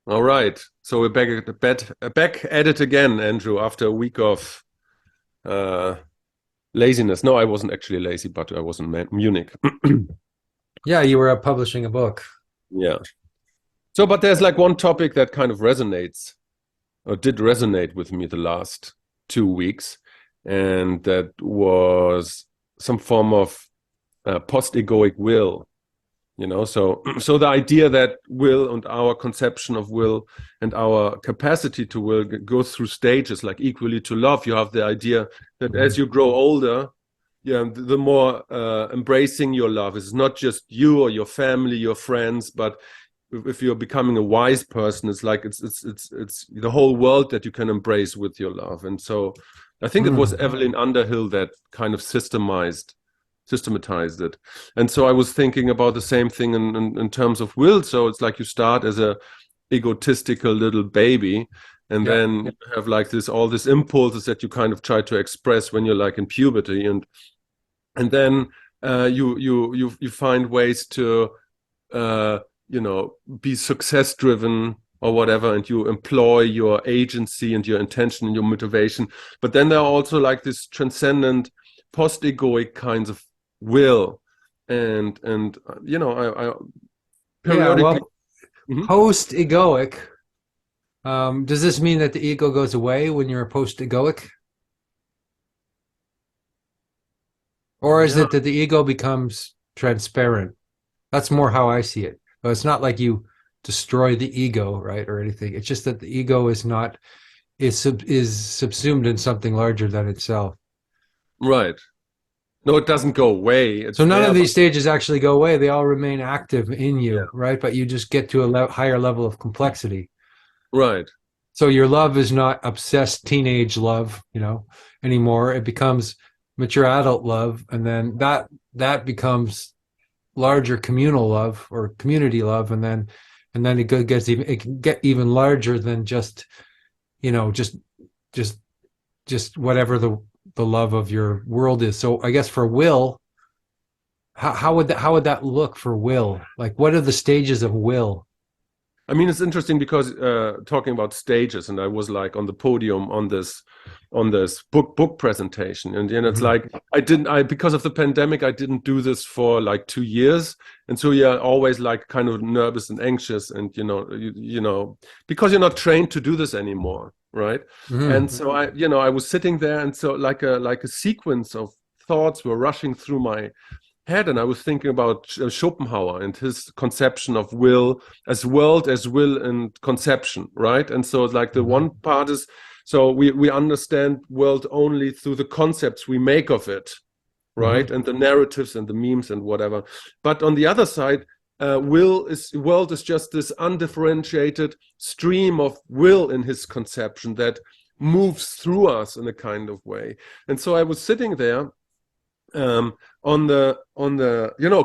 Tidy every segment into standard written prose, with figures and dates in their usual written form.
All right. So we're back at it again, Andrew, after a week of uh, laziness. No, I wasn't actually lazy, but I was in Munich. Yeah, you were publishing a book. Yeah. So, but there's like one topic that kind of resonates or did resonate with me the last 2 weeks, and that was some form of post-egoic will. So the idea that will and our conception of will and our capacity to will goes through stages, like equally to love. You have the idea that as Mhm. you grow older, yeah, the more embracing your love is not just you or your family, your friends, but if you're becoming a wise person, it's like it's the whole world that you can embrace with your love. And so I think it was Mm. Evelyn Underhill that kind of systematized it. And so I was thinking about the same thing in terms of will. So it's like you start as a egotistical little baby, and Yeah. then you have like this all these impulses that you kind of try to express when you're like in puberty, and then you find ways to uh, be success driven or whatever, and you employ your agency and your intention and your motivation. But then there are also like this transcendent post-egoic kinds of will, and I Yeah. periodically. Well, Mhm. post-egoic. Does this mean that the ego goes away when you're post-egoic? Or is Yeah, it that the ego becomes transparent? That's more how I see it. But it's not like you destroy the ego, right, or anything. It's just that the ego is not is subsumed in something larger than itself. right. No, it doesn't go away. So It's none there, of but these stages actually go away. They all remain active in yeah, you, right? But you just get to a higher level of complexity. right. So your love is not obsessed teenage love, anymore. It becomes mature adult love, and then that becomes larger communal love or community love, and then it can get even larger than just you know just just just whatever the love of your world is. So I guess for will, how would that look for will? Like, what are the stages of will? I mean, it's interesting because talking about stages, and I was like on the podium on this book presentation, and it's Mhm. like I because of the pandemic I didn't do this for like 2 years, and so you're always like kind of nervous and anxious, and because you're not trained to do this anymore, right? And Mhm. so I was sitting there, and so like a sequence of thoughts were rushing through my head, and I was thinking about Schopenhauer and his conception of will as world as will and conception, right? And so like the Mhm. one part is, so we understand world only through the concepts we make of it, right? Mhm. And the narratives and the memes and whatever. But on the other side, world is just this undifferentiated stream of will in his conception that moves through us in a kind of way. And so I was sitting there um, on the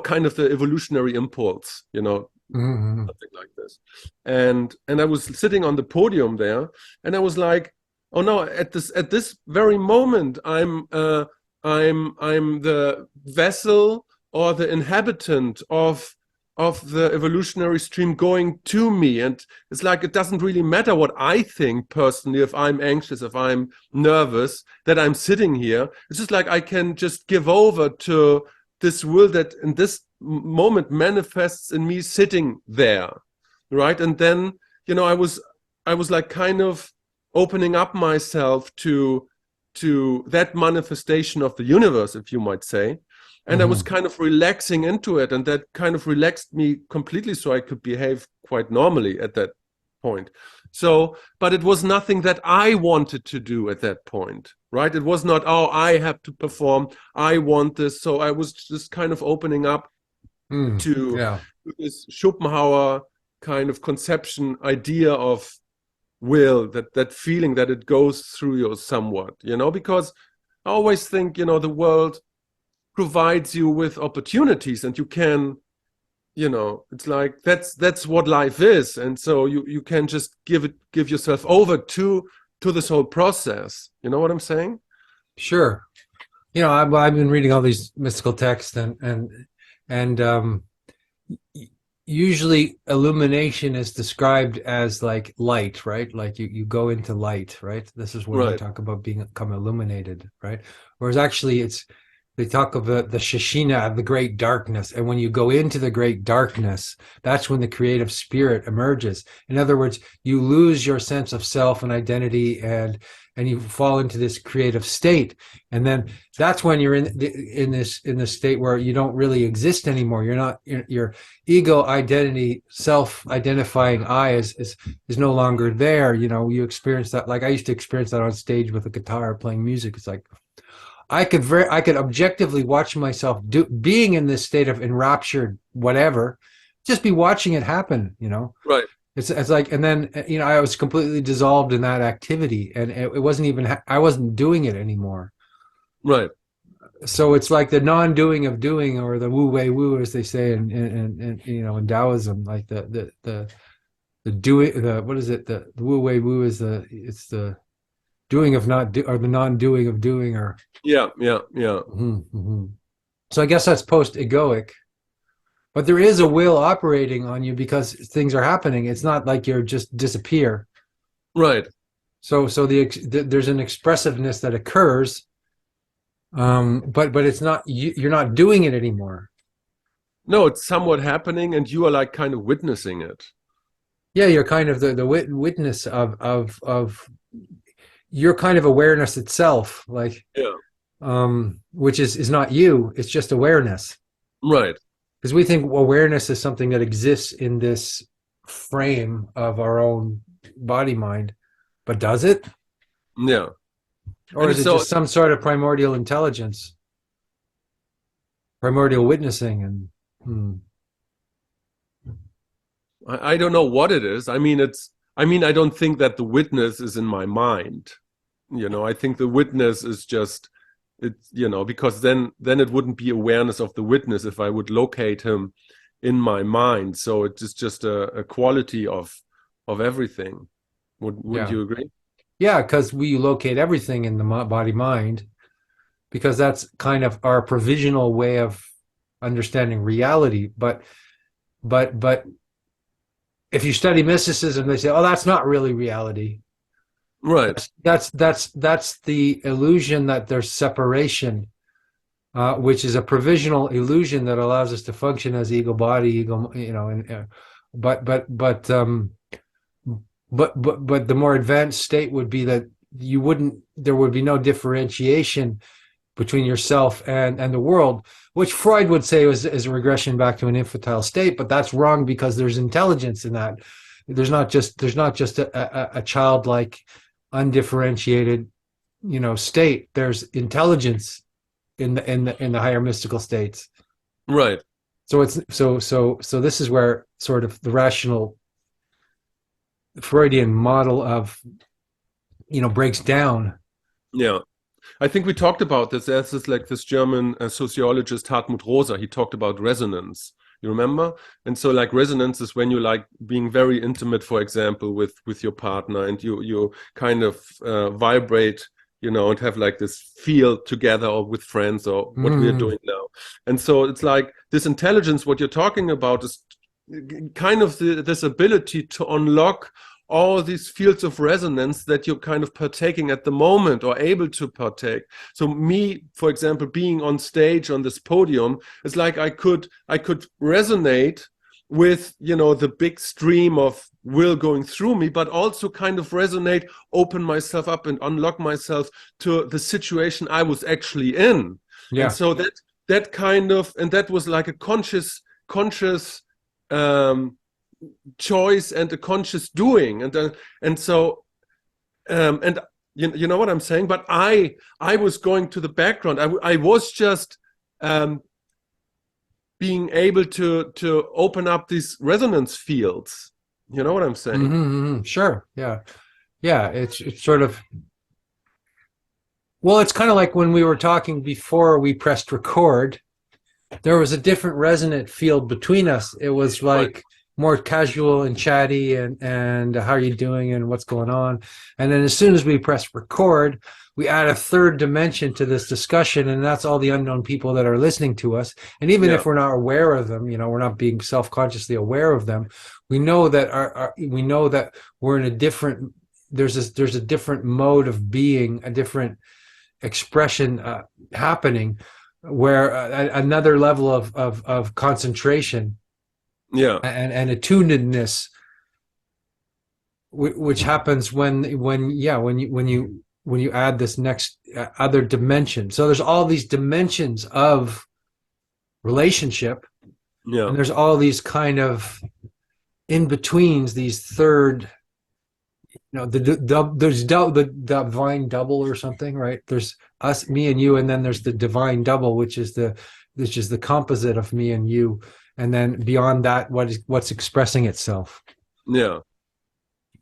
kind of the evolutionary impulse, Mhm. something like this. And I was sitting on the podium there, and I was like, oh no, at this very moment, I'm the vessel or the inhabitant of the evolutionary stream going to me. And it's like it doesn't really matter what I think personally, if I'm anxious, if I'm nervous, that I'm sitting here. It's just like I can just give over to this will that in this moment manifests in me sitting there, right? And then I was like kind of opening up myself to that manifestation of the universe, if you might say. And I was Mhm. kind of relaxing into it, and that kind of relaxed me completely, so I could behave quite normally at that point. So, but it was nothing that I wanted to do at that point, right? It was not, oh, I have to perform, I want this. So I was just kind of opening up Mhm. to Yeah. this Schopenhauer kind of conception idea of will, that feeling that it goes through you somewhat, because I always think, the world provides you with opportunities, and you can, it's like that's what life is. And so you can just give yourself over to this whole process. You know what I'm saying? Sure. I've been reading all these mystical texts, and usually illumination is described as like light, right? Like you go into light, right? This is when we Right. talk about become illuminated, right? Whereas actually they talk about the Shishina, the great darkness. And when you go into the great darkness, that's when the creative spirit emerges. In other words, you lose your sense of self and identity, and you fall into this creative state. And then that's when you're in this state where you don't really exist anymore. You're not your ego identity, self-identifying I is no longer there. You know, you experience that. Like I used to experience that on stage with a guitar playing music. It's like I could objectively watch myself being in this state of enraptured whatever, just be watching it happen, you know. Right. It's like, and then you know, I was completely dissolved in that activity, and it wasn't even I wasn't doing it anymore. Right. So it's like the non-doing of doing, or the wu wei wu, as they say in you know, in Taoism, like the doing, the what is it, the wu wei wu is it's the doing of not do, or the non-doing of doing, or Yeah. Yeah. Yeah. mm-hmm. So I guess that's post-egoic, but there is a will operating on you because things are happening. It's not like you're just disappear. Right. So there's an expressiveness that occurs, but it's not you're not doing it anymore. No, it's somewhat happening, and you are like kind of witnessing it. Yeah, you're kind of the witness of your kind of awareness itself, like Yeah. which is not you. It's just awareness. Right. Because we think awareness is something that exists in this frame of our own body mind, but does it? Yeah. Or And is it so just some sort of primordial intelligence, primordial witnessing? And I don't know what it is. I mean, I don't think that the witness is in my mind. You know, I think the witness is just you know, because then it wouldn't be awareness of the witness if I would locate him in my mind. So it's just a quality of everything. Wouldn't yeah, you agree? yeah, because we locate everything in the body mind, because that's kind of our provisional way of understanding reality. But if you study mysticism, they say, oh, that's not really reality. Right. That's the illusion that there's separation, which is a provisional illusion that allows us to function as ego body, ego, you know, but but but um but the more advanced state would be that there would be no differentiation between yourself and the world, which Freud would say is a regression back to an infantile state, but that's wrong because there's intelligence in that. There's not just a childlike, undifferentiated, you know, state. There's intelligence in the higher mystical states. Right. So it's so this is where sort of the rational Freudian model of, you know, breaks down. Yeah. I think we talked about this. There's this German sociologist Hartmut Rosa. He talked about resonance. You remember? And so like resonance is when you like being very intimate, for example, with your partner, and you kind of vibrate, you know, and have like this feel together, or with friends, or what we are doing now. And so it's like this intelligence, what you're talking about, is kind of this ability to unlock all these fields of resonance that you're kind of partaking at the moment, or able to partake. So me, for example, being on stage on this podium, it's like I could resonate with, you know, the big stream of will going through me, but also kind of resonate, open myself up and unlock myself to the situation I was actually in. Yeah. And so that kind of, and that was like a conscious choice and a conscious doing, and so and you know what I'm saying. But I was going to the background. I was just being able to open up these resonance fields. You know what I'm saying? Mm-hmm. Sure. Yeah. Yeah. It's sort of, well, it's kind of like when we were talking before we pressed record. There was a different resonant field between us. It was like Right. more casual and chatty, and how are you doing and what's going on. And then as soon as we pressed record, we add a third dimension to this discussion, and that's all the unknown people that are listening to us. And even Yeah. if we're not aware of them, we're not being self-consciously aware of them, we know that we know that we're in a different, there's a different mode of being, a different expression happening, where another level of concentration Yeah. and attunedness, which happens when you add this next other dimension. So there's all these dimensions of relationship, Yeah. and there's all these kind of in betweens, these third, the divine double or something, right? There's us, me and you, and then there's the divine double, which is the composite of me and you, and then beyond that, what's expressing itself. Yeah.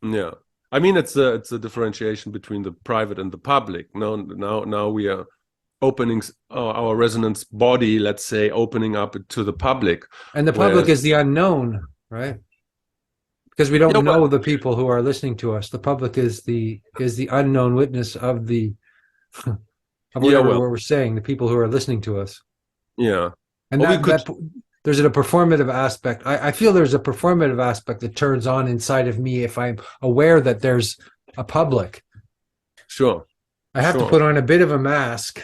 Yeah. I mean, it's a differentiation between the private and the public. Now we are opening our resonance body, let's say, opening up to the public. And the public is the unknown, right? Because we don't Yeah, know the people who are listening to us. The public is the unknown witness of the of whatever we're saying. The people who are listening to us. Yeah. And there's a performative aspect. I feel there's a performative aspect that turns on inside of me if I'm aware that there's a public. Sure. I have to put on a bit of a mask.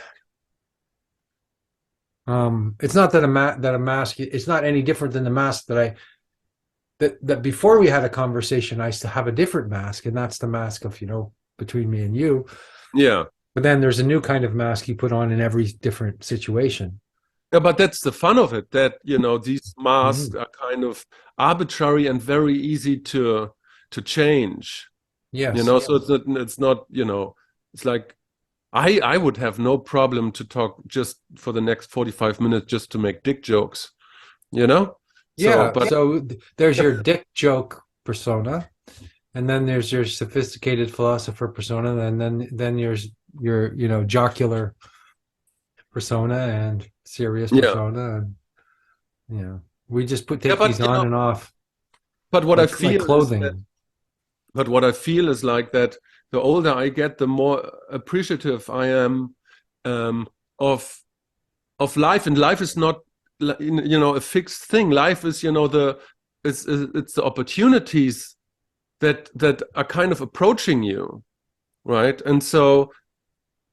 It's not that a mask. It's not any different than the mask that before we had a conversation, I used to have a different mask, and that's the mask of between me and you. Yeah. But then there's a new kind of mask you put on in every different situation. Yeah, but that's the fun of it, that these masks are kind of arbitrary and very easy to change. Yes. So it's not it's like I would have no problem to talk just for the next 45 minutes just to make dick jokes, So there's your dick joke persona, and then there's your sophisticated philosopher persona, and then there's your jocular persona and serious persona, and we just take these on and off. But what I feel like clothing. But what I feel is like that the older I get, the more appreciative I am of life, and life is not a fixed thing. Life is it's the opportunities that are kind of approaching you, right? And so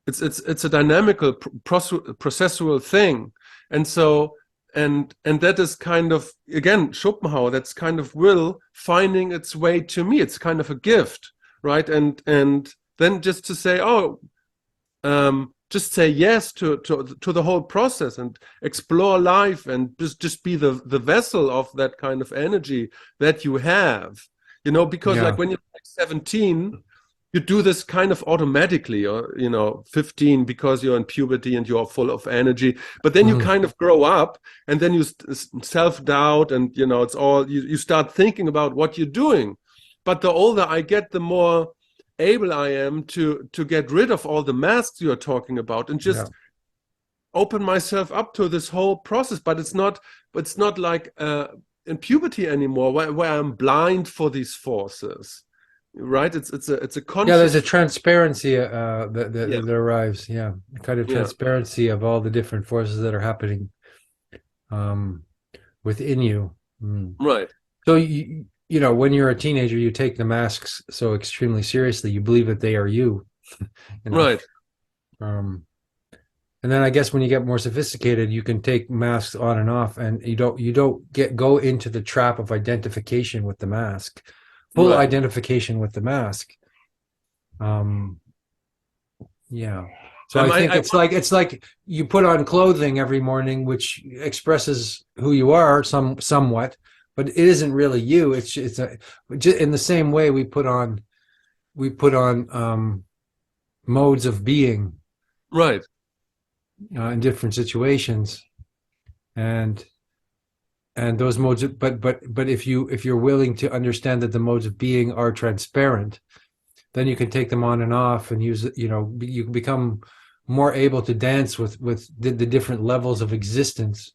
it's a dynamical processual thing, and so and that is kind of, again, Schopenhauer, that's kind of will finding its way to me. It's kind of a gift, right? And then just to say, just say yes to the whole process and explore life, and just be the vessel of that kind of energy that you have, because like when you're like 17, you do this kind of automatically, or 15, because you're in puberty and you're full of energy. But then you kind of grow up, and then you self-doubt, and it's all you start thinking about what you're doing. But the older I get, the more able I am to get rid of all the masks you're talking about, and just open myself up to this whole process. But it's not like in puberty anymore, where I'm blind for these forces. Right, it's a conscious. There's a transparency that arrives. A kind of transparency of all the different forces that are happening within you. Right. So when you're a teenager, you take the masks so extremely seriously. You believe that they are you. Right. And then I guess when you get more sophisticated, you can take masks on and off, and you don't go into the trap of identification with the mask. Full identification with the mask. So I think it's like you put on clothing every morning, which expresses who you are somewhat, but it isn't really you. It's in the same way we put on modes of being, right, in different situations, and those modes, but if you're willing to understand that the modes of being are transparent, then you can take them on and off and use you become more able to dance with the different levels of existence,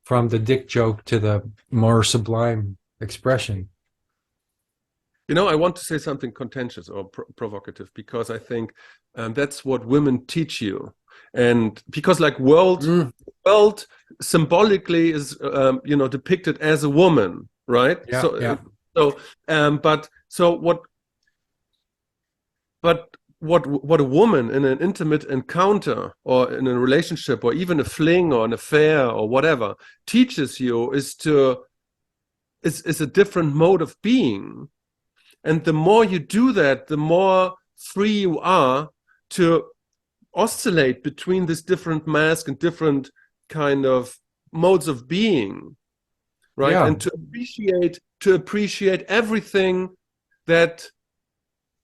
from the dick joke to the more sublime expression. I want to say something contentious or provocative, because I think that's what women teach you. And because like world symbolically is, depicted as a woman, right? Yeah, yeah. But what a woman in an intimate encounter or in a relationship or even a fling or an affair or whatever teaches you is a different mode of being. And the more you do that, the more free you are to oscillate between these different masks and different kind of modes of being, right? Yeah. And to appreciate everything that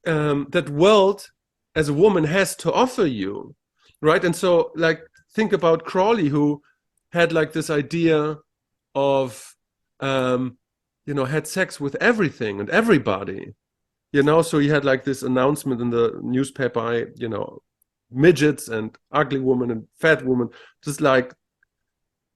that world as a woman has to offer you, right? And so, like, think about Crawley, who had like this idea of had sex with everything and everybody, so he had like this announcement in the newspaper, midgets and ugly woman and fat woman, just like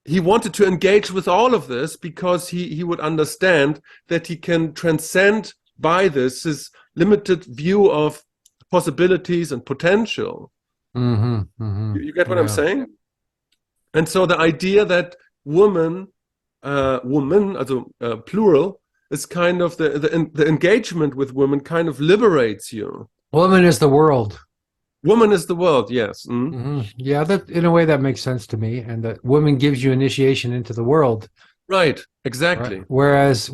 he wanted to engage with all of this because he would understand that he can transcend by this his limited view of possibilities and potential. You get what I'm saying? And so the idea that woman, also plural, is kind of the engagement with women kind of liberates you. Woman is the world. Woman is the world, yes. Yeah, that in a way that makes sense to me, and that woman gives you initiation into the world. Right, exactly. Right? Whereas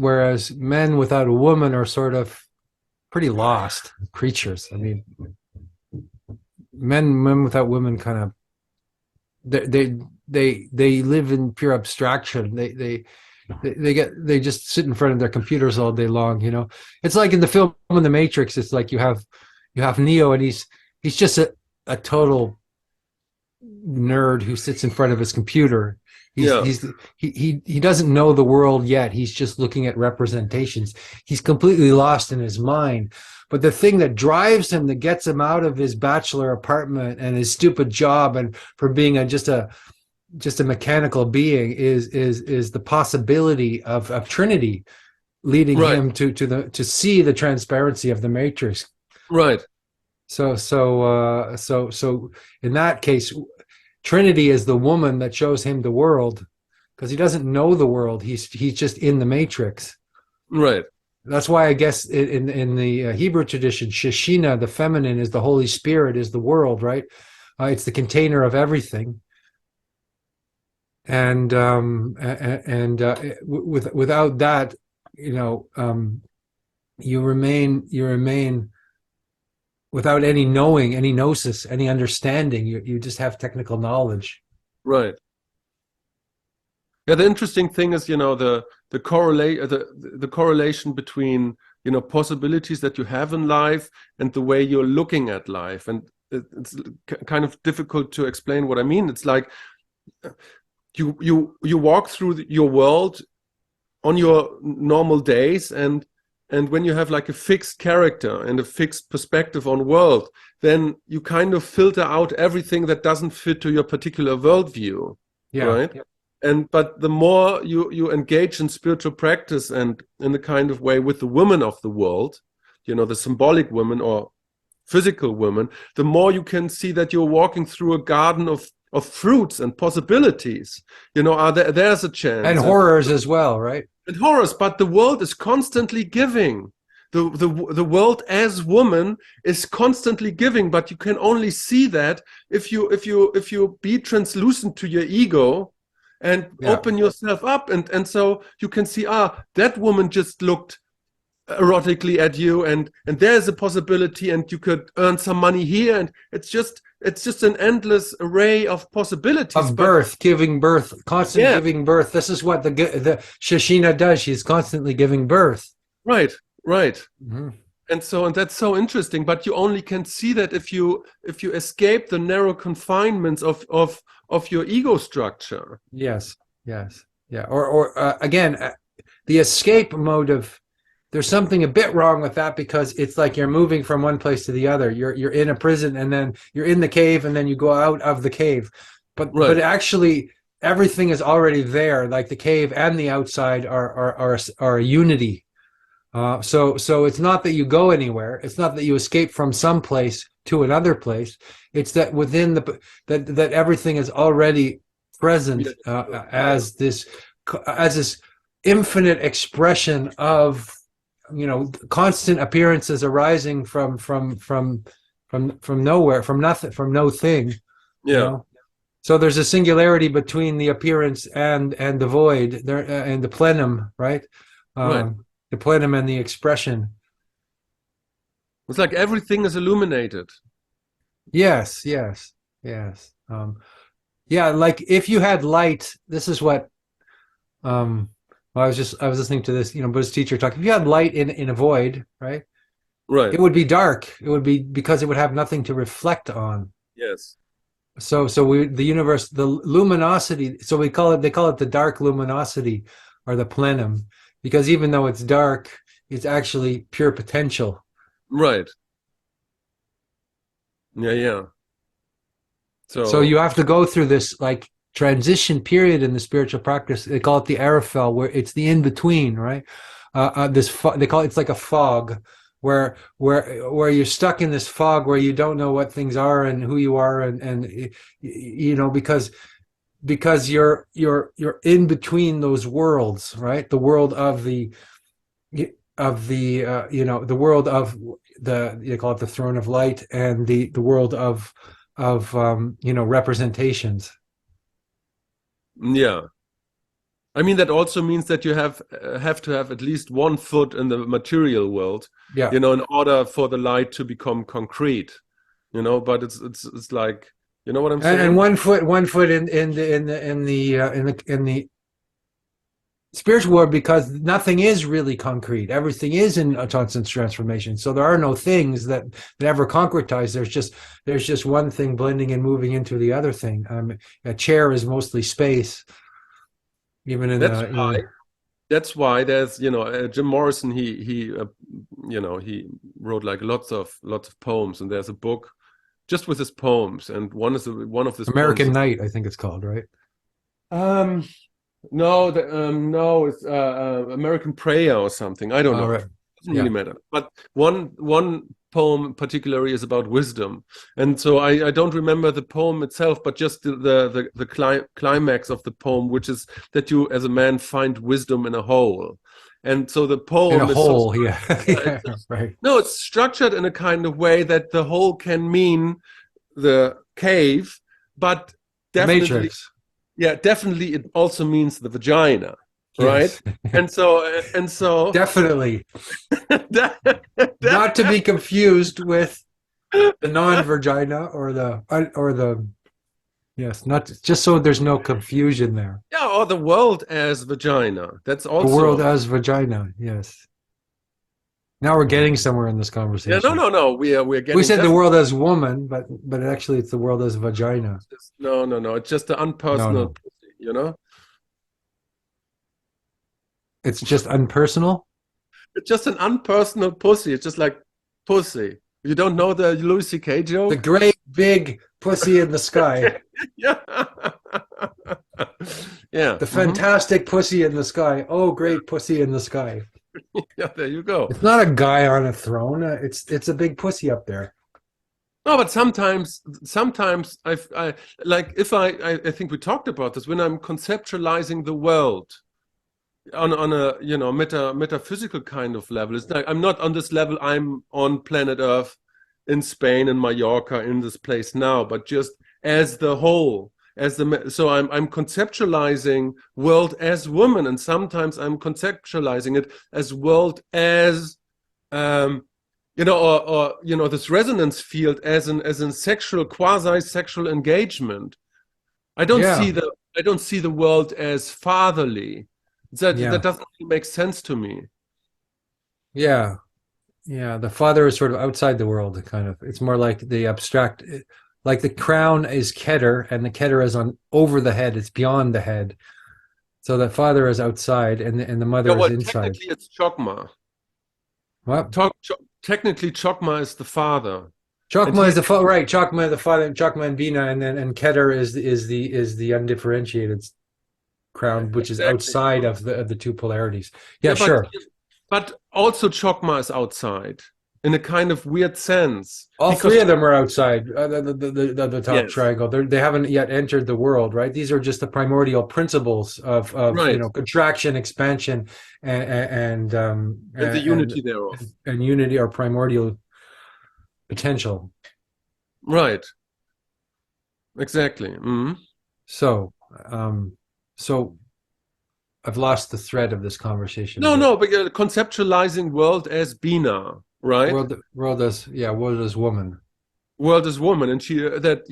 men without a woman are sort of pretty lost creatures. I mean, men without women kind of they live in pure abstraction. They just sit in front of their computers all day long. It's like in the film in The Matrix. It's like you have Neo, and he's just a total nerd who sits in front of his computer. He doesn't know the world yet. He's just looking at representations. He's completely lost in his mind. But the thing that drives him, that gets him out of his bachelor apartment and his stupid job, and for being just a mechanical being, is the possibility of Trinity leading him to see the transparency of the Matrix. Right. So in that case, Trinity is the woman that shows him the world, because he doesn't know the world. He's just in the Matrix. Right. That's why I guess in the Hebrew tradition, Shekhinah, the feminine, is the Holy Spirit, is the world, right? It's the container of everything. And without that, you remain without any knowing, any gnosis, any understanding. You just have technical knowledge. Right. Yeah, the interesting thing is, the correlation between, possibilities that you have in life and the way you're looking at life. And it's kind of difficult to explain what I mean. It's like you walk through your world on your normal days, and when you have like a fixed character and a fixed perspective on world, then you kind of filter out everything that doesn't fit to your particular worldview. Yeah. Right. Yeah. But the more you engage in spiritual practice and in the kind of way with the women of the world, the symbolic women or physical women, the more you can see that you're walking through a garden of fruits and possibilities. There's a chance. And horrors as well, right? And horrors, but the world is constantly giving. The world as woman is constantly giving, but you can only see that if you be translucent to your ego and open yourself up, and so you can see, that woman just looked erotically at you, and there's a possibility, and you could earn some money here, and it's just an endless array of possibilities of birth, giving birth, constant giving birth. This is what the Shekhinah does. She's constantly giving birth. Right. Mm-hmm. And that's so interesting, but you only can see that if you escape the narrow confinements of your ego structure. Yes. Yeah. Or again, the escape motive. There's something a bit wrong with that, because it's like you're moving from one place to the other. You're in a prison, and then you're in the cave, and then you go out of the cave. But actually, everything is already there. Like the cave and the outside are a unity. So it's not that you go anywhere. It's not that you escape from some place to another place. It's that within that everything is already present, Yeah. as this infinite expression of, constant appearances arising from nowhere, from nothing, from no thing. You Yeah. know. So there's a singularity between the appearance and the void there, and the plenum, right? Right. The plenum and the expression. It's like everything is illuminated. Yes, yes, yes. Yeah, like if you had light, this is what I was listening to this, Buddhist teacher talk. If you had light in a void, right? Right. It would be dark. It would be because it would have nothing to reflect on. Yes. So the universe, the luminosity, so they call it the dark luminosity or the plenum, because even though it's dark, it's actually pure potential. Right. Yeah. Yeah. So you So, have to go through this like transition period in the spiritual practice. They call it the Arafel, where it's the in between, right? They call it's like a fog, where you're stuck in this fog where you don't know what things are and who you are, and because you're in between those worlds, right? The world of the world of the, you call it the throne of light, and the world of representations. yeah. I mean, that also means that you have to have at least one foot in the material world, Yeah. in order for the light to become concrete, but it's like, you know what I'm And saying? one foot in the spiritual world, because nothing is really concrete. Everything is in a constant transformation. So there are no things that ever concretize. There's just one thing blending and moving into the other thing. A chair is mostly space, even in That's the. that's why there's, Jim Morrison, he wrote like lots of poems, and there's a book just with his poems, and one of his poems. American Night, I think it's called, right? um no, it's American Prayer or something. I don't All know. right. Doesn't really Yeah. matter. But one poem particularly is about wisdom, and so I don't remember the poem itself, but just the climax of the poem, which is that you as a man find wisdom in a hole. And so the In a poem is so, hole, yeah. yeah, Yeah, right. no, it's structured in a kind of way that the hole can mean the cave, but The definitely, Matrix. yeah, definitely it also means the vagina, right? Yes. And so Definitely. that, Not to that, be confused with the non-vagina or the yes, not just so there's no confusion there. yeah, or the world as vagina. That's The world also, as vagina, yes. Now we're getting somewhere in this yeah, no, conversation. no, no. We're We getting said the definitely, world as woman, but actually it's the world as vagina. no, no, no. It's just the No, unpersonal no. pussy. It's just unpersonal. It's just an unpersonal pussy. It's just like pussy. You don't know the Louis C.K. The joke? great big pussy in the sky. Yeah. Yeah. The fantastic pussy in the sky. Oh, Yeah. great pussy in the sky. Yeah, there you go. It's not a guy on a throne. It's a big pussy up there. No, but sometimes I like, if I think we talked about this, when I'm conceptualizing the world on a, metaphysical kind of level. It's like I'm not on this level. I'm on planet Earth, in Spain, in Mallorca, in this place now, but just as the whole, so I'm conceptualizing world as woman, and sometimes I'm conceptualizing it as world as, or this resonance field as in sexual, quasi-sexual engagement. Yeah, I don't see the world as fatherly. That yeah, doesn't really make sense to me. yeah, yeah. The father is sort of outside the world, kind of. It's more like the abstract, like the crown is Keter, and the Keter is on over the head. It's beyond the head. So the father is outside, and the Yeah, mother is well, inside. technically it's Chokma. What? Technically, Chokma is the father, and Chokma is he's the right. Chokma the father, Chokma and Bina, and Keter is the undifferentiated crown, which is exactly. outside of the two polarities. Yeah, Yeah, but sure. but also Chokma is outside in a kind of weird sense. All Because three of them are outside the top yes, triangle. They haven't yet entered the world, right? These are just the primordial principles of right. contraction, expansion, And the unity thereof. and unity or primordial potential. Right. Exactly. Mhm. So, um, so I've lost the thread of this conversation a No, bit. no, but conceptualizing world as Bina, right? World as woman. World as woman, and she that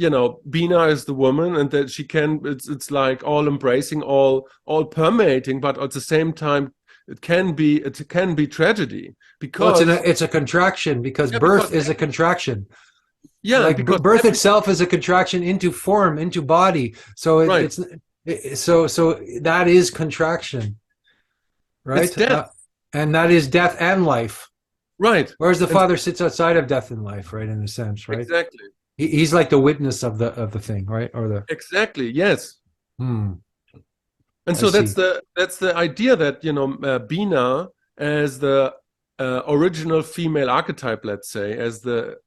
Bina is the woman, and that she can. It's like all embracing, all permeating, but at the same time, it can be tragedy Well, because it's a contraction because yeah, birth because is a contraction. yeah, Like because birth everything itself is a contraction into form, into body. So right, so that is contraction, it's right? death, And that is death and life. right, Whereas the and Father sits outside of death and life, right? In a sense, right? exactly, He's like the witness of the thing, right? Or the exactly, yes. hmm, And I so see. that's the idea that Bina as the original female archetype, let's say, as the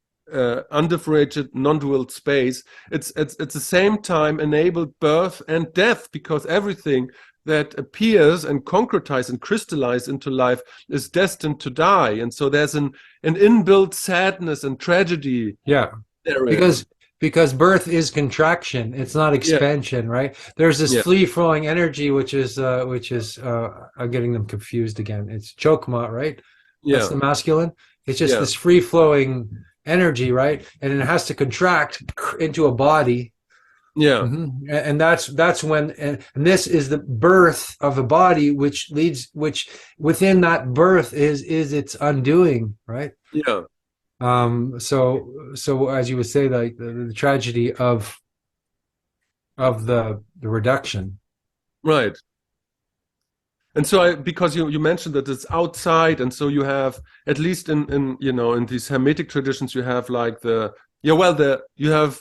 undifferentiated non-dual space, it's at the same time enabled birth and death, because everything that appears and concretizes and crystallizes into life is destined to die. And so there's an inbuilt sadness and tragedy Yeah, therein. because birth is contraction. It's not Yeah, expansion, right? There's this yeah, free flowing energy, which is I'm getting them confused again. It's chokma, right? That's yeah, the masculine. It's just yeah, this free flowing energy, right? And it has to contract into a body. yeah, And that's when and this is the birth of a body, which within that birth is its undoing, right? yeah, So as you would say, like the tragedy of the reduction. right. And so because you mentioned that it's outside, and so you have, at least in these Hermetic traditions, you have like you have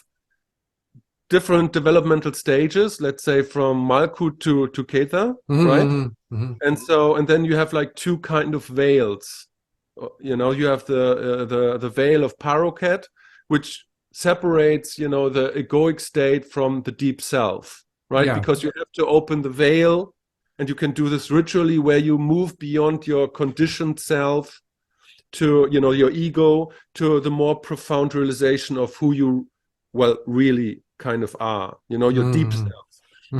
different developmental stages, let's say from Malkut to Kether, right? And then you have like two kind of veils. You have the veil of Paroquet, which separates the egoic state from the deep self, right? Yeah. Because you have to open the veil, and you can do this ritually, where you move beyond your conditioned self to your ego, to the more profound realization of who you really kind of are, your deep Mm-hmm. self.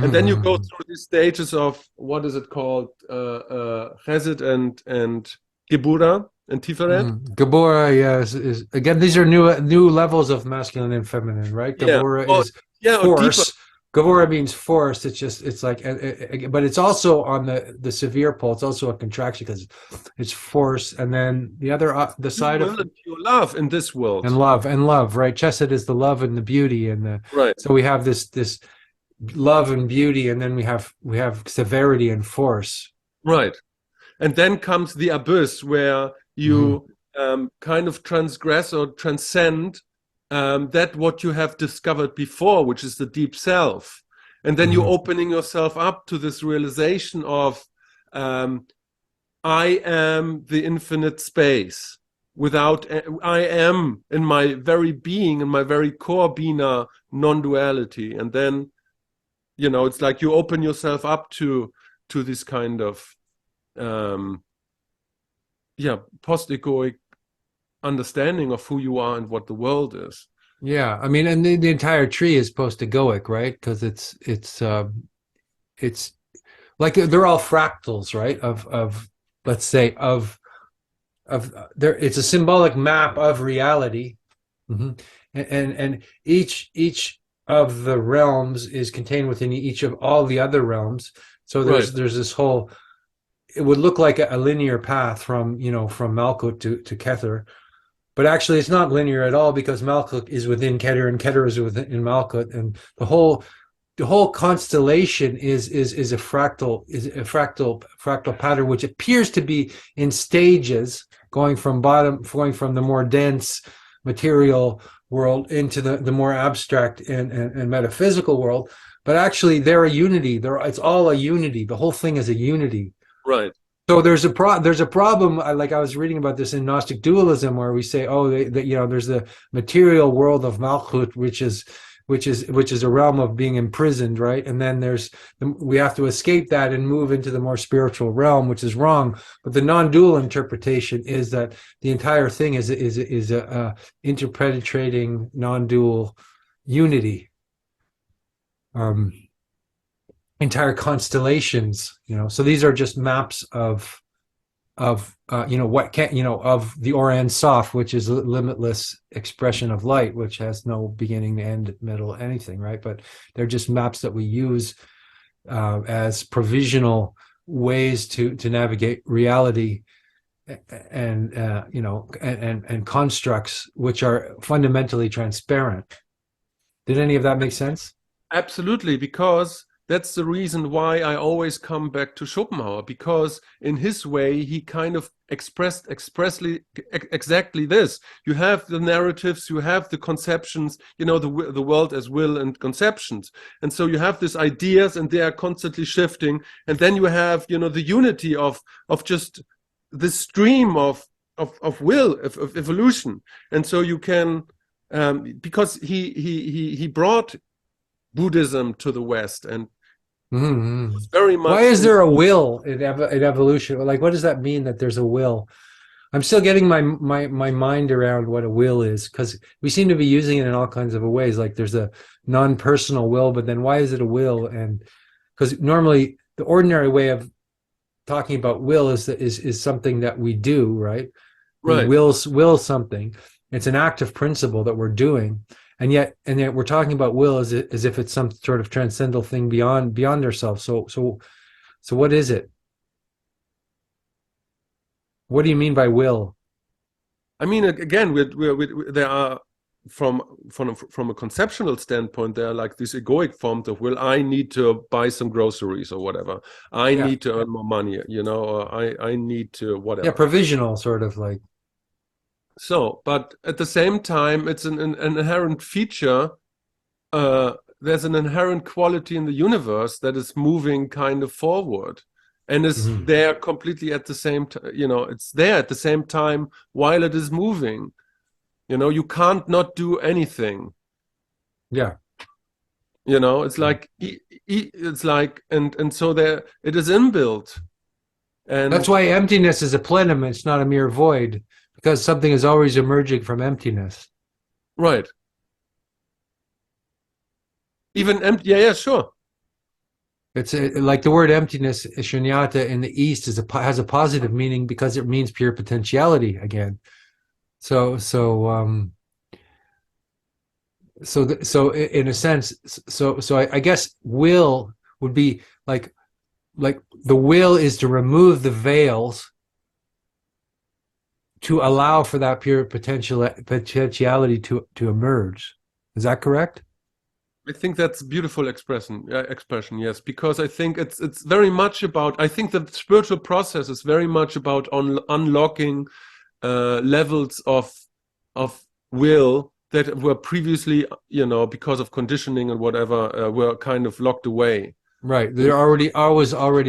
And then you go Mm-hmm. through these stages of, what is it called, Chesed and Gebura and Tiferet. Gabora, yeah, is again. These are new levels of masculine and feminine, right? Yeah, Gabora or is yeah, or deeper. force. Gabora means force. It's like, but it's also on the severe pole. It's also a contraction because it's force, and then the other the Pure side of will and pure love in this world. and love, right? Chesed is the love and the beauty, and the Right, so we have this love and beauty, and then we have severity and force. right. And then comes the abyss, where Mm-hmm. you kind of transgress or transcend that what you have discovered before, which is the deep self. And then you're Mm-hmm. opening yourself up to this realization of, I am the infinite space. I am in my very being, in my very core, Bina, non-duality. And then, it's like you open yourself up to this kind of um, post-egoic understanding of who you are and what the world is. Yeah, I mean, and the entire tree is post-egoic, right? Because it's like they're all fractals, right? Of let's say of there. It's a symbolic map of reality, and each of the realms is contained within each of all the other realms. So Right, there's this whole. It would look like a linear path from Malkut to Kether, but actually it's not linear at all because Malkut is within Keter and Keter is within Malkut, and the whole constellation is a fractal pattern which appears to be in stages going from the more dense material world into the more abstract and metaphysical world, but actually they're a unity. It's all a unity. The whole thing is a unity. right. So there's a problem. Like I was reading about this in Gnostic dualism, where we say, oh, there's the material world of Malchut, which is a realm of being imprisoned, right? And then we have to escape that and move into the more spiritual realm, which is wrong. But the non-dual interpretation is that the entire thing is a interpenetrating non-dual unity. Entire constellations, so these are just maps of what can of the Orient Sof, which is a limitless expression of light, which has no beginning, end, middle, anything, right? But they're just maps that we use as provisional ways to navigate reality, and and constructs which are fundamentally transparent. Did any of that make sense? Absolutely, because that's the reason why I always come back to Schopenhauer, because in his way, he kind of expressed expressly exactly this. You have the narratives, you have the conceptions, the world as will and conceptions. And so you have these ideas and they are constantly shifting. And then you have, the unity of just the stream of will, of evolution. And so you can, because he brought Buddhism to the West, and Mm-hmm. very Why much is there a will in evolution? Like, what does that mean that there's a will? I'm still getting my mind around what a will is, because we seem to be using it in all kinds of ways. Like there's a non-personal will, but then why is it a will? And because normally the ordinary way of talking about will is something that we do, right? We right. will something. It's an active principle that we're doing, and yet we're talking about will as if it's some sort of transcendental thing beyond ourselves. So what is it? What do you mean by will? I mean, again, there are from a conceptual standpoint, there are like these egoic forms of will. I need to buy some groceries or whatever. I Yeah. need to earn more money, or I need to whatever. Yeah, provisional, sort of like. So, but at the same time, it's an inherent feature. There's an inherent quality in the universe that is moving kind of forward, and is there completely at the same time. It's there at the same time while it is moving. You can't not do anything. Yeah. It's like it's like, and so there it is inbuilt. And That's why emptiness is a plenum. It's not a mere void, because something is always emerging from emptiness. right. Even empty, yeah, sure. It's like the word emptiness, shunyata, in the East has a positive meaning because it means pure potentiality again. So in a sense, I guess will would be like the will is to remove the veils to allow for that pure potentiality to emerge. Is that correct? I think that's a beautiful expression, yes, because I think it's very much about. I think the spiritual process is very much about unlocking levels of will that were previously, because of conditioning and whatever, were kind of locked away. Right. They're already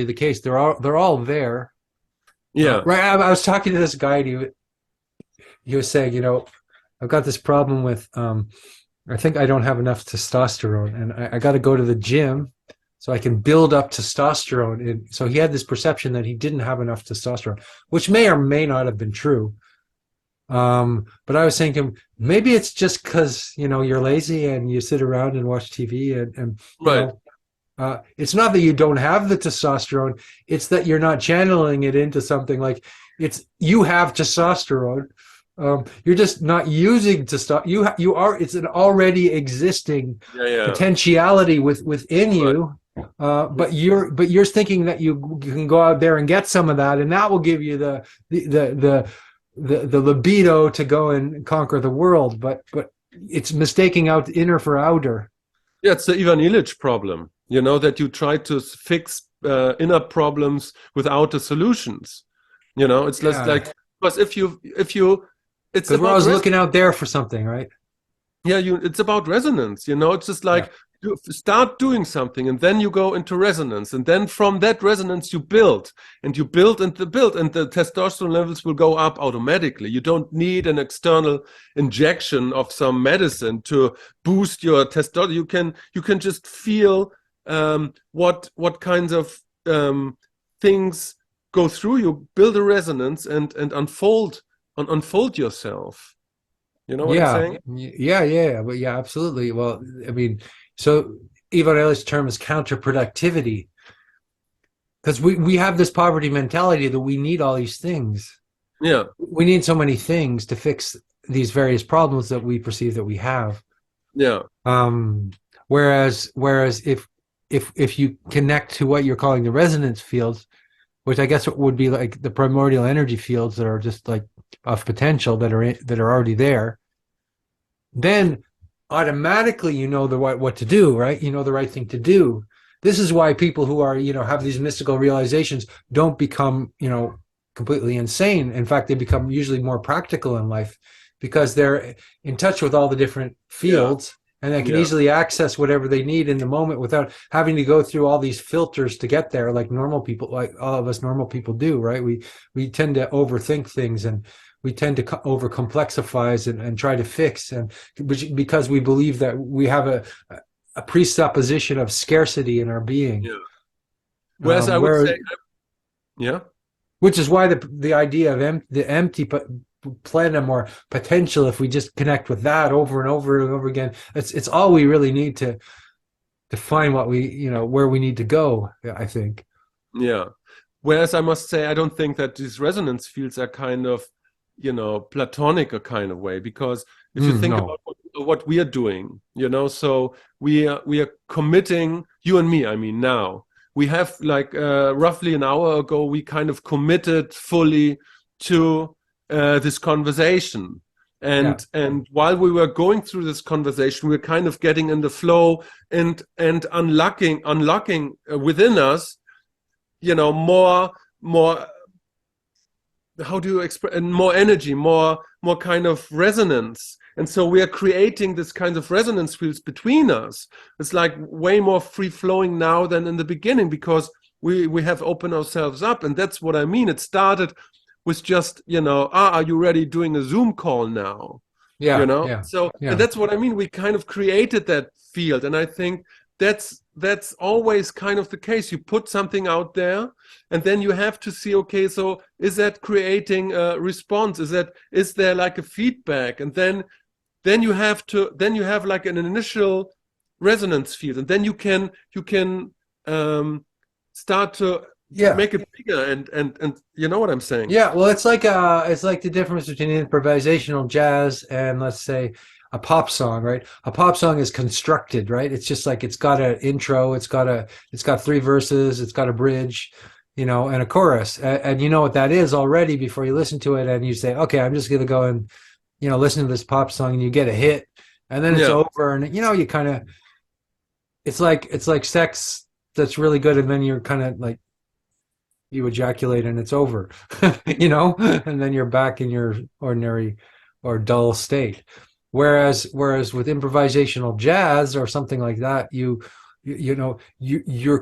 the case. They're all there. Yeah. Right. I was talking to this guy, and he was saying, I've got this problem with I think I don't have enough testosterone, and I got to go to the gym so I can build up testosterone. And so he had this perception that he didn't have enough testosterone, which may or may not have been true. But I was saying to him, maybe it's just because you're lazy and you sit around and watch TV, and right. It's not that you don't have the testosterone; it's that you're not channeling it into something like you have testosterone. You're just not using testosterone. You are. It's an already existing potentiality within you. But you're thinking that you can go out there and get some of that, and that will give you the libido to go and conquer the world. But it's mistaking out inner for outer. Yeah, it's the Ivan Illich problem. That you try to fix inner problems without the solutions. It's just like, because if you it's because we're always looking out there for something, right? Yeah, it's about resonance. It's just like start doing something, and then you go into resonance, and then from that resonance you build, and you build and the testosterone levels will go up automatically. You don't need an external injection of some medicine to boost your testosterone. You can just feel what kinds of things go through you, build a resonance, and unfold yourself. You know what I'm Yeah, saying? yeah, but yeah, absolutely. Well, I mean, so Ivan Illich's term is counterproductivity because we have this poverty mentality that we need all these things. Yeah, We need so many things to fix these various problems that we perceive that we have. yeah, Um, whereas if you connect to what you're calling the resonance fields, which I guess would be like the primordial energy fields that are just like of potential that are already there, then automatically you know the what to do, right? You know the right thing to do. This is why people who are, have these mystical realizations don't become, completely insane. In fact, they become usually more practical in life because they're in touch with all the different yeah, fields and they can yeah, easily access whatever they need in the moment without having to go through all these filters to get there, like normal people, like all of us normal people do, right? We tend to overthink things and we tend to over complexifies and try to fix, and because we believe that we have a presupposition of scarcity in our being. yeah. Whereas I would Where say, yeah, which is why the idea of the empty plenum or potential, if we just connect with that over and over and over again, it's all we really need to find what we, where we need to go, I think. yeah. Whereas I must say, I don't think that these resonance fields are kind of, platonic a kind of way, because if you think No. about what we are doing, so we are committing, you and me, I mean, now. We have like roughly an hour ago, we kind of committed fully to this conversation. Yeah. And while we were going through this conversation, we were kind of getting in the flow and unlocking within us, more, how do you express, and more energy, more kind of resonance. And so we are creating this kind of resonance fields between us. It's like way more free flowing now than in the beginning, because we have opened ourselves up. And that's what I mean. It started with just, are you ready doing a Zoom call now? Yeah. Yeah. So, and Yeah. that's what I mean. We kind of created that field. And I think that's always kind of the case. You put something out there, and then you have to see, okay, so is that creating a response? Is there like a feedback? And then you have like an initial resonance field, and then you can start to Yeah. make it bigger, and you know what I'm saying? Yeah, well, it's like the difference between improvisational jazz and, let's say, a pop song, right? A pop song is constructed, right? It's just like it's got an intro, it's got three verses, it's got a bridge, and a chorus, and you know what that is already before you listen to it, and you say, okay, I'm just gonna go and listen to this pop song, and you get a hit, and then it's Yeah, over, and you kind of it's like sex that's really good, and then you're kind of like you ejaculate and it's over, and then you're back in your ordinary or dull state. Whereas with improvisational jazz or something like that, you're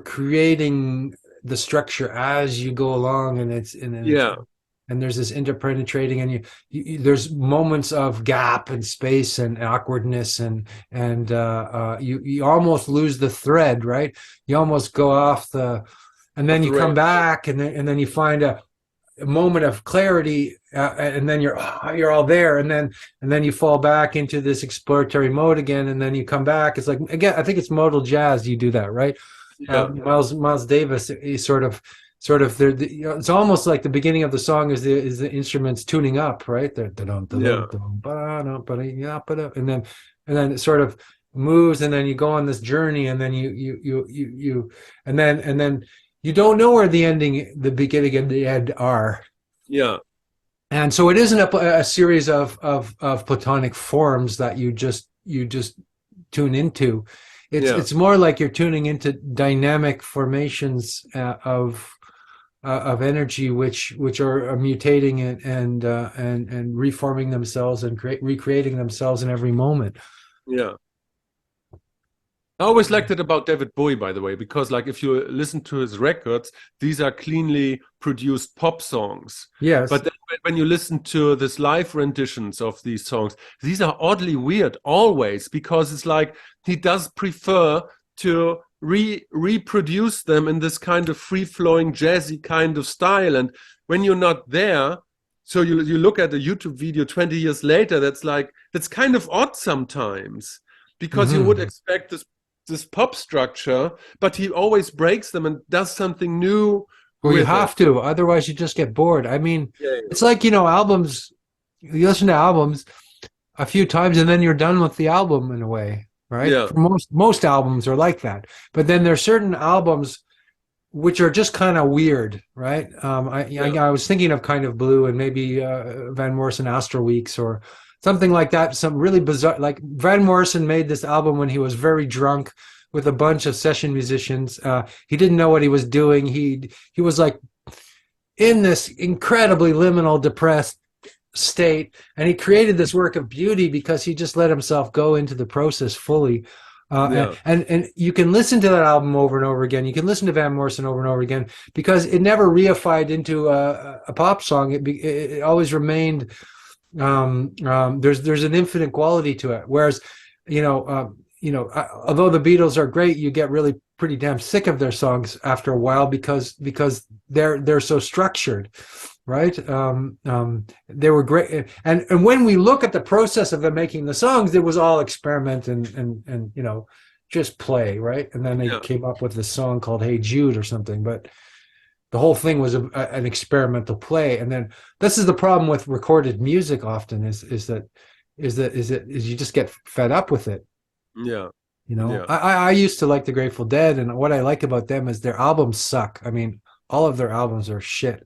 creating the structure as you go along, and yeah, and there's this interpenetrating, and there's moments of gap and space and awkwardness, and you almost lose the thread, right? You almost go off and then of the you come rails. back, and then you find a moment of clarity, and then you're all there, and then you fall back into this exploratory mode again, and then you come back. It's like, again, I think it's modal jazz. You do that, right? Yeah, Miles Davis is sort of it's almost like the beginning of the song is the instruments tuning up, right? They're yeah, and then it sort of moves, and then you go on this journey, and then you and then you don't know where the beginning and the end are. yeah, And so it isn't a series of platonic forms that you just tune into. yeah, It's more like you're tuning into dynamic formations of energy, which are mutating and reforming themselves and recreating themselves in every moment. yeah. I always liked it about David Bowie, by the way, because like if you listen to his records, these are cleanly produced pop songs. Yes. But then when you listen to this live renditions of these songs, these are oddly weird always, because it's like he does prefer to reproduce them in this kind of free-flowing jazzy kind of style. And when you're not there, so you look at a YouTube video 20 years later, that's kind of odd sometimes, because you would Hmm. expect this pop structure, but he always breaks them and does something new Well, you with it. have to, otherwise you just get bored. I mean, Yeah, it's like, albums, you listen to albums a few times and then you're done with the album in a way, right? yeah, For most albums are like that. But then there's certain albums which are just kind of weird, right? yeah, I was thinking of Kind of Blue and maybe Van Morrison Astral Weeks or something like that. Some really bizarre, like Van Morrison made this album when he was very drunk with a bunch of session musicians. He didn't know what he was doing. He was like in this incredibly liminal, depressed state, and he created this work of beauty because he just let himself go into the process fully. yeah, And you can listen to that album over and over again. You can listen to Van Morrison over and over again because it never reified into a pop song. It always remained. There's an infinite quality to it. Whereas, although the Beatles are great, you get really pretty damn sick of their songs after a while because they're so structured, right? They were great, and when we look at the process of them making the songs, it was all experiment and just play, right? And then they yeah. came up with this song called "Hey Jude" or something, but the whole thing was an experimental play. And then this is the problem with recorded music often is you just get fed up with it. Yeah, yeah, I used to like the Grateful Dead, and what I like about them is their albums suck. I mean, all of their albums are shit,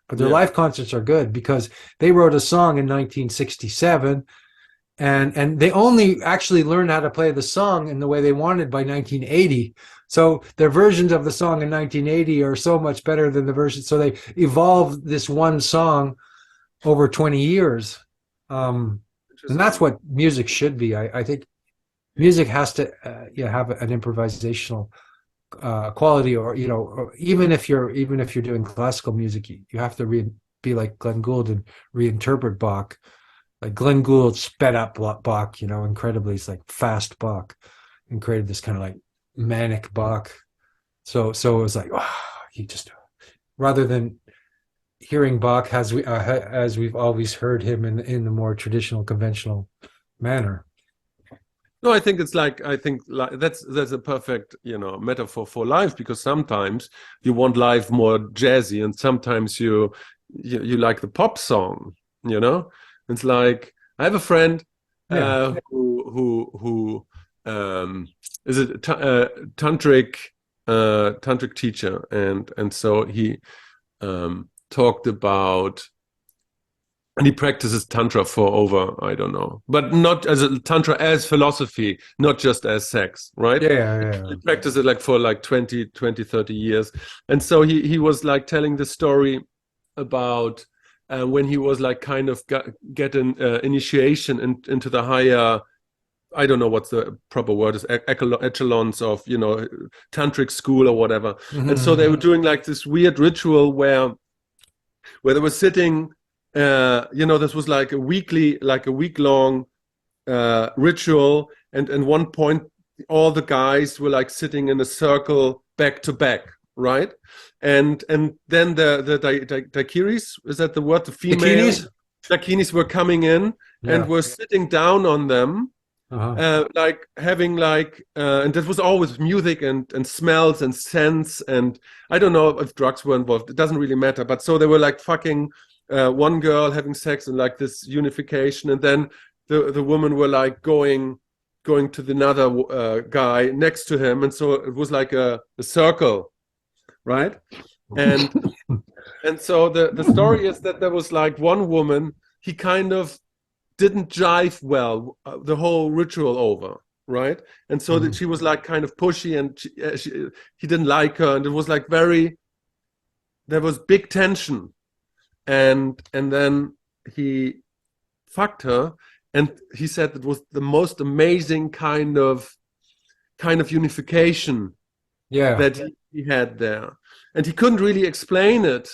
but their yeah. live concerts are good because they wrote a song in 1967, and they only actually learned how to play the song in the way they wanted by 1980. So their versions of the song in 1980 are so much better than the version. So they evolved this one song over 20 years. And that's Interesting. what music should be. I think music has to have an improvisational quality, or even if you're doing classical music, you have to be like Glenn Gould and reinterpret Bach. Like Glenn Gould sped up Bach, incredibly. It's like fast Bach, and created this kind of like manic Bach. So it was like, oh, he just, rather than hearing Bach as we've always heard him in the more traditional, conventional manner. No, I think that's a perfect, metaphor for life, because sometimes you want life more jazzy, and sometimes you like the pop song, you know? It's like I have a friend Yeah. who is a tantric teacher, and so he talked about, and he practices tantra for over, I don't know, but not as a tantra as philosophy, not just as sex, right? Yeah, yeah, He yeah. practiced it like for like 20, 30 years. And so he was like telling the story about when he was like kind of get an initiation into the higher, I don't know what's the proper word is, echelons of, tantric school or whatever. And so they Mm-hmm. were doing like this weird ritual where they were sitting, this was like a week long ritual, and one point all the guys were like sitting in a circle back to back, right? And then the daiquiris, is that the word? The female Bikinis? dakinis were coming in and Yeah. were sitting down on them, Uh-huh. like having like and that was always music and smells and scents, and I don't know if drugs were involved, it doesn't really matter, but so they were like fucking one girl having sex and like this unification, and then the woman were like going to the another guy next to him, and so it was like a circle, right? And so the story is that there was like one woman, he kind of didn't jive well the whole ritual over, right? And so that Mhm. she was like kind of pushy, and he didn't like her, and it was like there was big tension, and then he fucked her, and he said it was the most amazing kind of kind of unification Yeah. that he had there. And he couldn't really explain it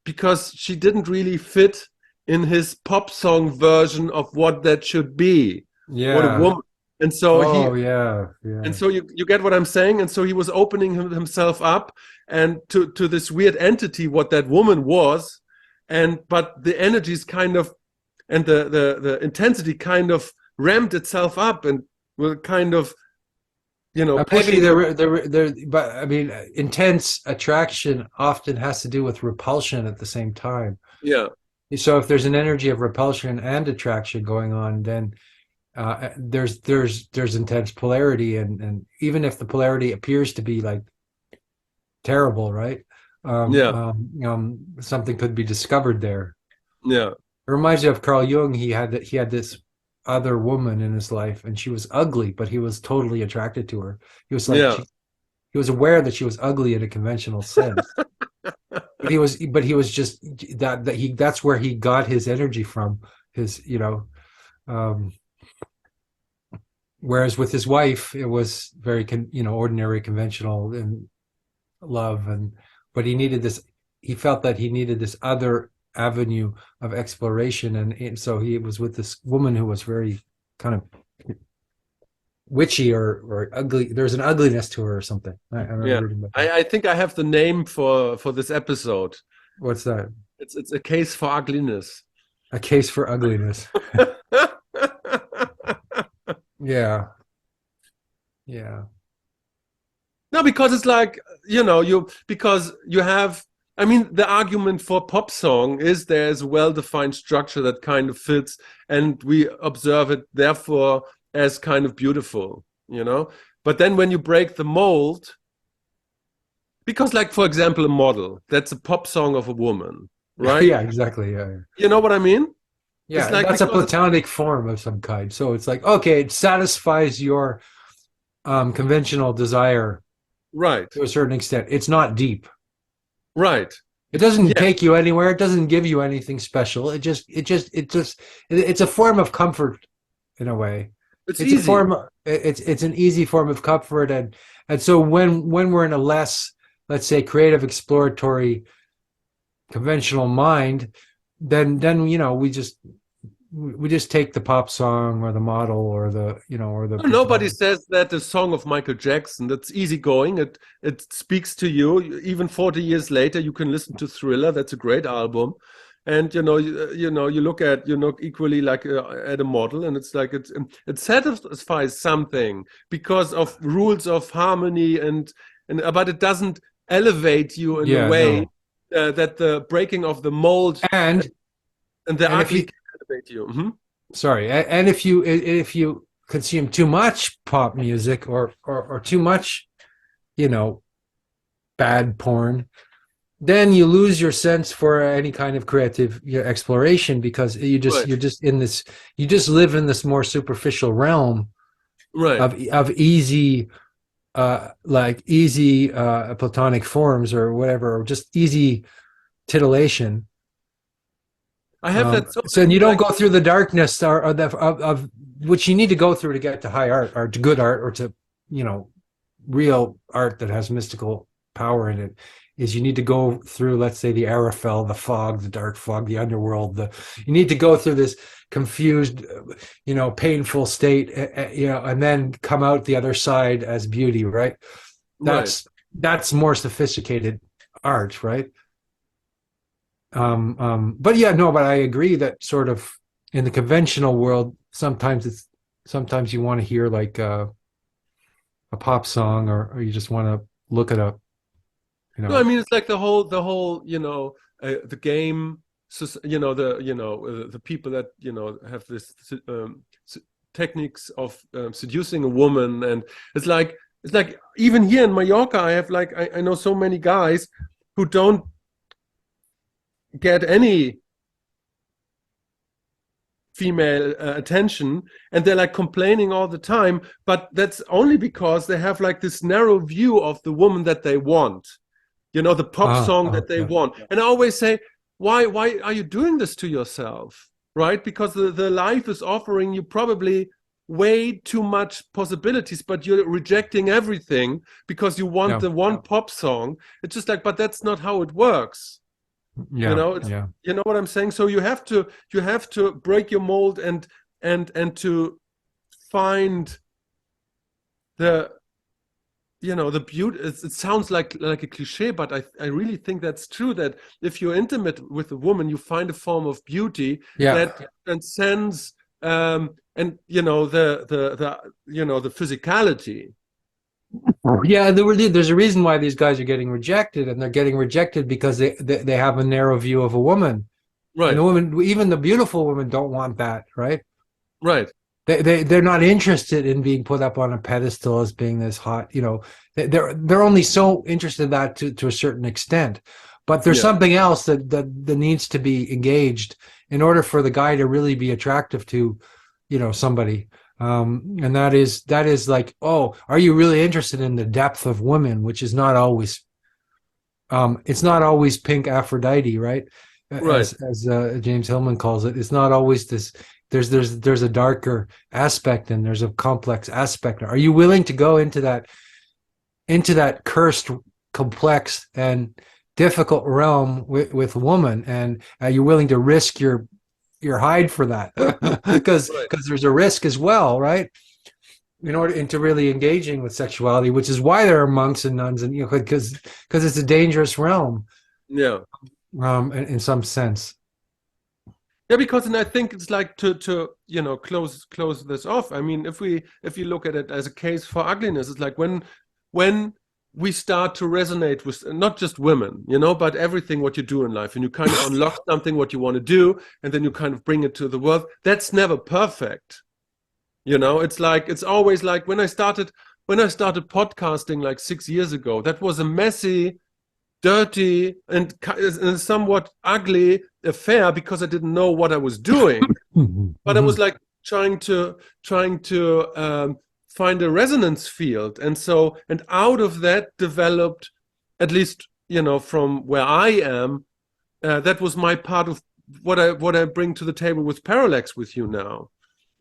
because she didn't really fit in his pop song version of what that should be, what a Yeah. woman. And so Oh, yeah. and Yeah. so you get what I'm saying. And so he was opening himself up and to this weird entity, what that woman was. And but the energies kind of and the intensity kind of ramped itself up and will kind of Maybe pushing him. there, but I mean, intense attraction often has to do with repulsion at the same time. Yeah, So if there's an energy of repulsion and attraction going on, then there's intense polarity, and even if the polarity appears to be like terrible, right? yeah, Something could be discovered there. yeah, It reminds me of Carl Jung. He had this other woman in his life, and she was ugly, but he was totally attracted to her. He was like yeah. he was aware that she was ugly in a conventional sense, but he was just that's where he got his energy from. His um, whereas with his wife, it was very ordinary, conventional, and love, but he needed this. He felt that he needed this other avenue of exploration, and so he was with this woman who was very kind of witchy or ugly. There's an ugliness to her or something. I remember Yeah. reading about that. I think I have the name for this episode. What's that? It's a case for ugliness. A case for ugliness. Yeah, yeah, No, because it's like, because you have, I mean, the argument for pop song is there's a well-defined structure that kind of fits, and we observe it, therefore, as kind of beautiful, But then when you break the mold, because, like, for example, a model, that's a pop song of a woman, right? yeah, exactly. Yeah, You know what I mean? yeah. It's like That's a platonic form of some kind. So it's like, okay, it satisfies your conventional desire right, to a certain extent. It's not deep. right. It doesn't Yeah, take you anywhere. It doesn't give you anything special. It's a form of comfort in a way. it's It's a easy. form. It's an easy form of comfort, and so when we're in a less, let's say, creative, exploratory, conventional mind, then we just take the pop song or the model or the No, nobody performance. says that the song of Michael Jackson, that's easygoing. It speaks to you. Even 40 years later, you can listen to Thriller. That's a great album. And you look equally like at a model, and it's like it satisfies something because of rules of harmony, and but it doesn't elevate you in a Yeah, way no. that the breaking of the mold And and the and if ugly you can elevate you. Mhm. sorry, and if you consume too much pop music or too much, you know, bad porn, then you lose your sense for any kind of creative exploration because Right, you're just in this you just live in this more superficial realm right. of easy easy platonic forms or whatever, or just easy titillation. I have that so So you don't like go through the darkness of which you need to go through to get to high art or to good art or to real art that has mystical power in it. Is you need to go through, let's say, the Arafel, the fog, the dark fog, the underworld. You need to go through this confused, painful state, and then come out the other side as beauty, right? right. That's more sophisticated art, right? But yeah, no, but I agree that sort of in the conventional world, sometimes you want to hear like a pop song, or you just want to look at a, you No, I know, mean it's like the whole the game. So the people that have this techniques of seducing a woman, and it's like even here in Mallorca, I have like I know so many guys who don't get any female attention, and they're like complaining all the time, but that's only because they have like this narrow view of the woman that they want, the pop song that they yeah, want. And I always say, why are you doing this to yourself, right? Because the life is offering you probably way too much possibilities, but you're rejecting everything because you want the one pop song. It's just like, but that's not how it works. Yeah, You know, it's, yeah. you know what I'm saying? So you have to break your mold and to find the, you know, the beauty. It sounds like a cliche, but I really think that's true, that if you're intimate with a woman, you find a form of beauty that transcends and you know the you know the physicality. Yeah, there's a reason why these guys are getting rejected, and they're getting rejected because they have a narrow view of a woman. And Right, the woman, even the beautiful women, don't want that, right? right. They're not interested in being put up on a pedestal as being this hot, you know. They're only so interested in that to a certain extent. But there's Yeah, something else that needs to be engaged in order for the guy to really be attractive to, you know, somebody. And that is like, oh, are you really interested in the depth of women, which is not always it's not always pink Aphrodite, right? right. As James Hillman calls it, it's not always this. There's a darker aspect and there's a complex aspect. Are you willing to go into that cursed, complex, and difficult realm with a woman? And are you willing to risk your hide for that? Because Right. there's a risk as well, right? In order into really engaging with sexuality, which is why there are monks and nuns, and you know, because it's a dangerous realm, Yeah. in some sense. Yeah, because and I think it's like to you know close this off. I mean, if you look at it as a case for ugliness, it's like when we start to resonate with not just women, you know, but everything what you do in life, and you kind of unlock something what you want to do, and then you kind of bring it to the world. That's never perfect, you know. It's like it's always like when I started podcasting like 6 years ago. That was a messy, dirty and somewhat ugly affair because I didn't know what I was doing. But I was Mhm. like trying to find a resonance field, and so and out of that developed, at least you know from where I am, that was my part of what I bring to the table with Parallax with you now.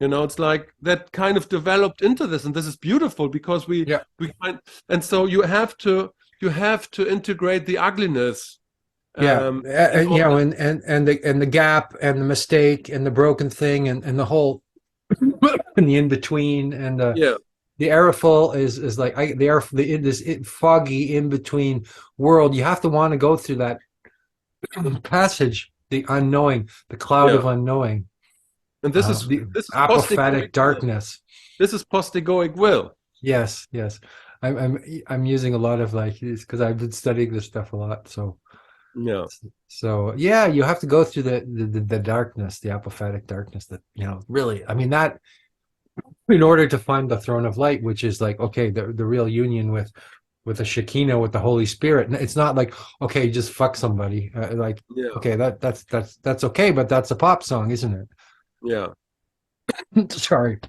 You know, it's like that kind of developed into this, and this is beautiful because Yeah, we find, and so you have to integrate the ugliness. yeah, In you know, order, and the gap and the mistake and the broken thing and the whole and the in between and yeah, the aeroful is like this foggy in between world. You have to want to go through that passage, the unknowing, the cloud yeah, of unknowing, and the this is post-egoic apophatic will. darkness. This is post-egoic will. Yes, yes. I'm using a lot of like this because I've been studying this stuff a lot. Yeah, Yeah, you have to go through the darkness, the apophatic darkness that, you know, really, I mean, that in order to find the throne of light, which is like, okay, the real union with the Shekinah, with the Holy Spirit. It's not like, okay, just fuck somebody. Like, yeah, okay, that's okay, but that's a pop song, isn't yeah. it? Sorry.